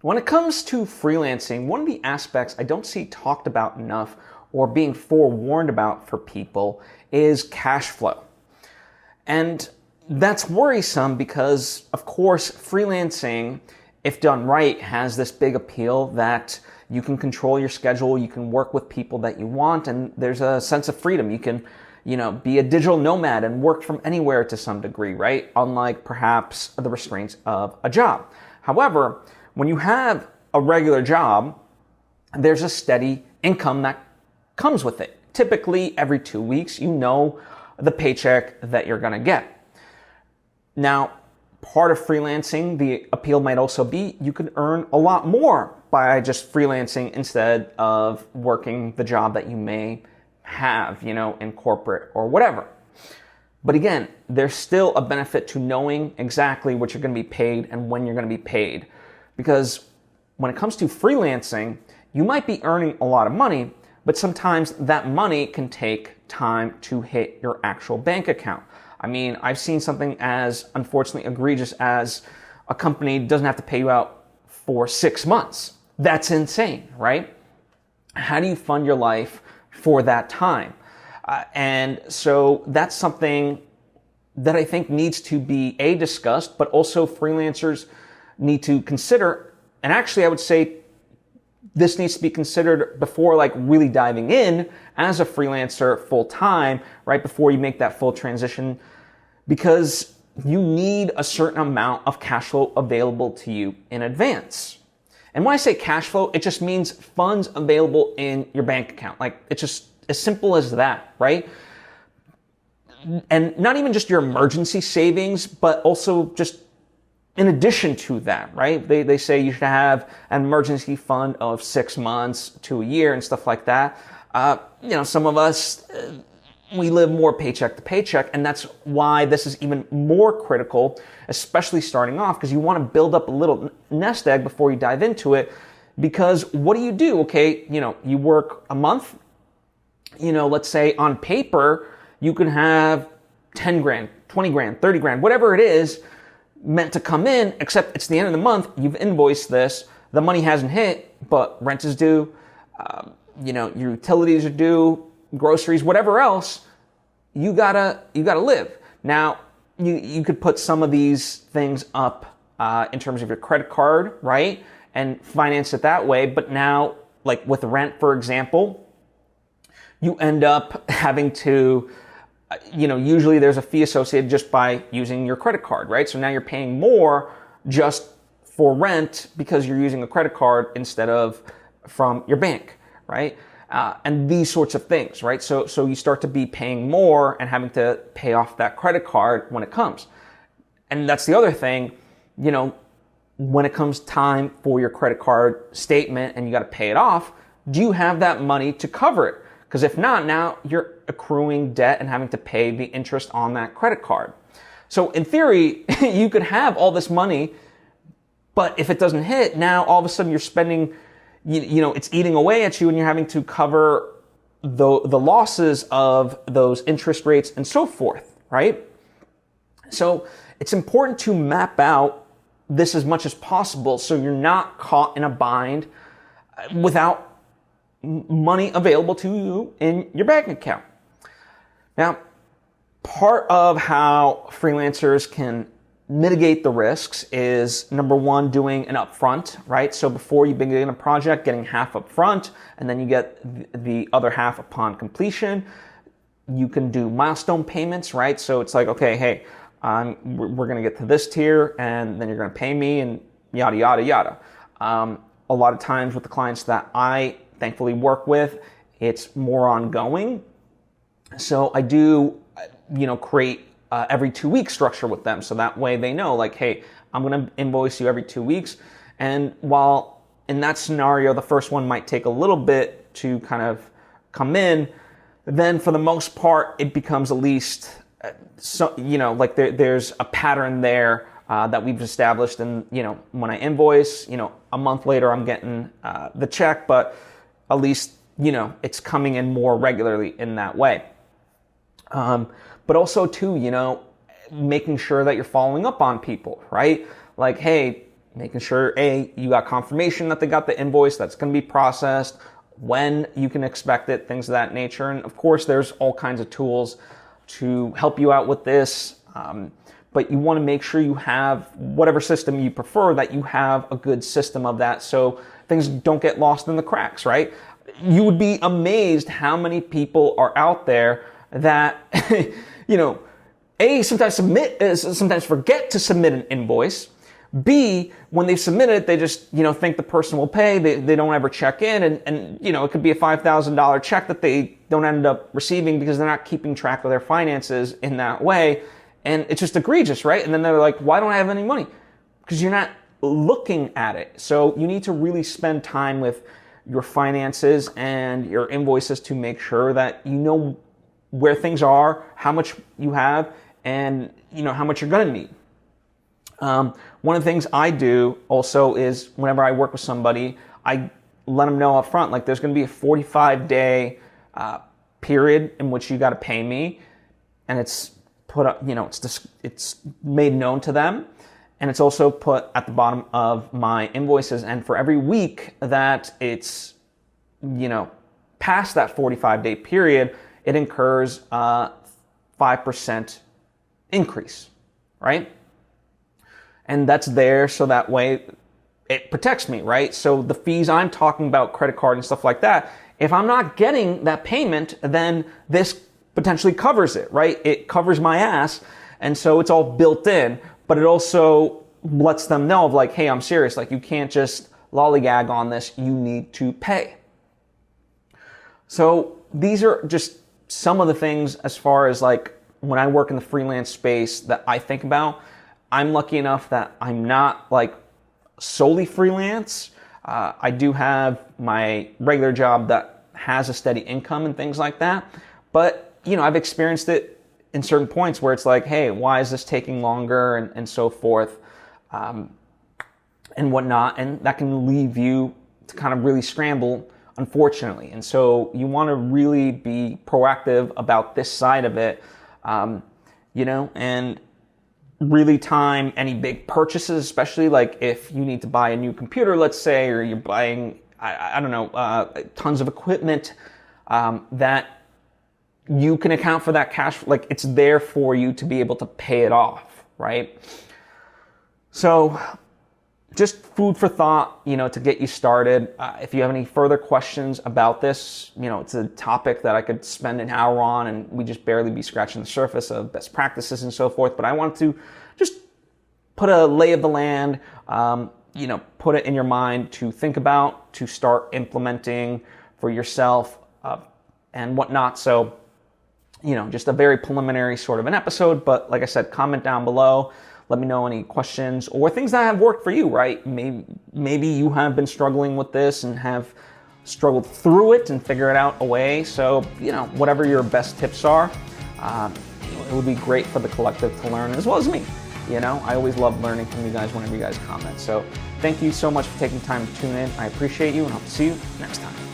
When it comes to freelancing, one of the aspects I don't see talked about enough or being forewarned about for people is cash flow. And that's worrisome because, of course, freelancing, if done right, has this big appeal that you can control your schedule, you can work with people that you want, and there's a sense of freedom. You can, be a digital nomad and work from anywhere to some degree, right? Unlike perhaps the restraints of a job. However, when you have a regular job, there's a steady income that comes with it. Typically, every 2 weeks, you know the paycheck that you're going to get. Now, part of freelancing, the appeal might also be you could earn a lot more by just freelancing instead of working the job that you may have, in corporate or whatever. But again, there's still a benefit to knowing exactly what you're going to be paid and when you're going to be paid. Because when it comes to freelancing, you might be earning a lot of money, but sometimes that money can take time to hit your actual bank account. I mean, I've seen something as unfortunately egregious as a company doesn't have to pay you out for 6 months. That's insane, right? How do you fund your life for that time? And so that's something that I think needs to be discussed, but also freelancers need to consider. And actually, I would say this needs to be considered before really diving in as a freelancer full time, right before you make that full transition, because you need a certain amount of cash flow available to you in advance. And when I say cash flow, it just means funds available in your bank account. It's just as simple as that, right? And not even just your emergency savings, but also just in addition to that, right? They say you should have an emergency fund of 6 months to a year and stuff like that. Some of us, we live more paycheck to paycheck, and that's why this is even more critical, especially starting off, because you want to build up a little nest egg before you dive into it. Because what do? Okay, you work a month, let's say on paper, you can have 10 grand, 20 grand, 30 grand, whatever it is meant to come in, except it's the end of the month, you've invoiced this, the money hasn't hit, but rent is due, your utilities are due, groceries, whatever else, you gotta live. Now, you could put some of these things up in terms of your credit card, right? And finance it that way. But now, with rent, for example, you end up having to, usually there's a fee associated just by using your credit card, right? So now you're paying more just for rent because you're using a credit card instead of from your bank, right? And these sorts of things, right? So you start to be paying more and having to pay off that credit card when it comes. And that's the other thing, when it comes time for your credit card statement and you got to pay it off, do you have that money to cover it? Because if not, now you're accruing debt and having to pay the interest on that credit card. So in theory, you could have all this money, but if it doesn't hit, now all of a sudden you're spending, it's eating away at you and you're having to cover the losses of those interest rates and so forth, right? So it's important to map out this as much as possible so you're not caught in a bind without money available to you in your bank account. Now, part of how freelancers can mitigate the risks is, number one, doing an upfront, right? So before you begin a project, getting half upfront, and then you get the other half upon completion. You can do milestone payments, right? So it's okay, hey, we're going to get to this tier, and then you're going to pay me, and yada, yada, yada. A lot of times with the clients that I thankfully work with, it's more ongoing. So I do, create every 2 week structure with them. So that way they know hey, I'm going to invoice you every 2 weeks. And while in that scenario, the first one might take a little bit to kind of come in, then for the most part, it becomes at least, there's a pattern there that we've established. And, when I invoice, a month later, I'm getting the check, but at least, it's coming in more regularly in that way. But also too, making sure that you're following up on people, right? Hey, making sure, you got confirmation that they got the invoice, that's going to be processed, when you can expect it, things of that nature. And of course, there's all kinds of tools to help you out with this. But you want to make sure you have whatever system you prefer, that you have a good system of that so things don't get lost in the cracks, right? You would be amazed how many people are out there that, sometimes forget to submit an invoice. B, when they submit it, they just, think the person will pay. They don't ever check in. And it could be a $5,000 check that they don't end up receiving because they're not keeping track of their finances in that way. And it's just egregious, right? And then they're like, why don't I have any money? Because you're not looking at it. So you need to really spend time with your finances and your invoices to make sure that you know where things are, how much you have, and how much you're going to need. One of the things I do also is whenever I work with somebody, I let them know up front, like there's going to be a 45-day period in which you got to pay me, and it's put up, it's made known to them, and it's also put at the bottom of my invoices. And for every week that it's, past that 45-day period, it incurs a 5% increase, right? And that's there so that way it protects me, right? So the fees I'm talking about, credit card and stuff like that, if I'm not getting that payment, then this potentially covers it, right? It covers my ass. And so it's all built in, but it also lets them know of like, hey, I'm serious. Like, you can't just lollygag on this. You need to pay. So these are just some of the things as far as like when I work in the freelance space that I think about. I'm lucky enough that I'm not like solely freelance. I do have my regular job that has a steady income and things like that. But, I've experienced it in certain points where it's like, hey, why is this taking longer and so forth and whatnot. And that can leave you to kind of really scramble, unfortunately. And so you want to really be proactive about this side of it, and really time any big purchases, especially like if you need to buy a new computer, let's say, or you're buying, tons of equipment, that you can account for that cash, like it's there for you to be able to pay it off, right? So just food for thought, to get you started. If you have any further questions about this, it's a topic that I could spend an hour on and we just barely be scratching the surface of best practices and so forth. But I want to just put a lay of the land, put it in your mind to think about, to start implementing for yourself and whatnot. So, just a very preliminary sort of an episode. But like I said, comment down below. Let me know any questions or things that have worked for you, right? Maybe you have been struggling with this and have struggled through it and figured out a way. So, whatever your best tips are, it would be great for the collective to learn as well as me. I always love learning from you guys whenever you guys comment. So thank you so much for taking time to tune in. I appreciate you, and I'll see you next time.